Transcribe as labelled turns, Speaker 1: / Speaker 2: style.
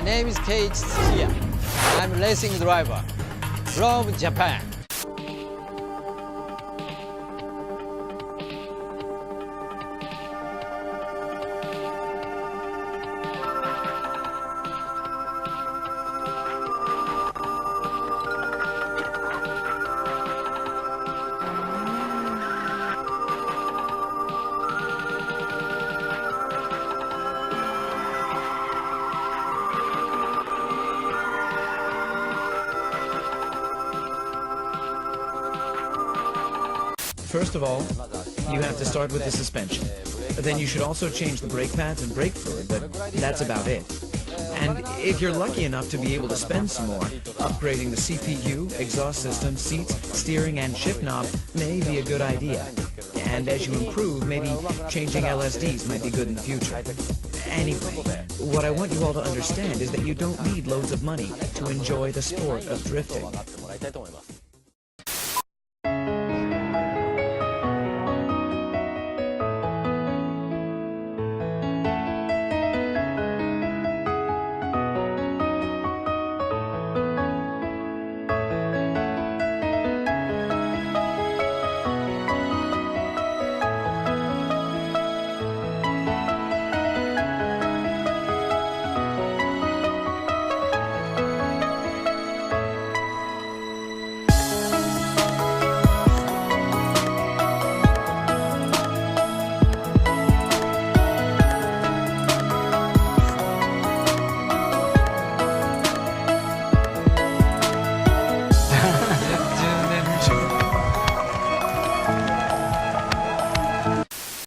Speaker 1: name is Keiichi Tsuchiya. I'm a racing driver from Japan.
Speaker 2: First of all, you have to start with the suspension. Then you should also change the brake pads and brake fluid, but that's about it. And if you're lucky enough to be able to spend some more, upgrading the CPU, exhaust system, seats, steering, and shift knob may be a good idea. And as you improve, maybe changing LSDs might be good in the future. Anyway, what I want you all to understand is that you don't need loads of money to enjoy the sport of drifting.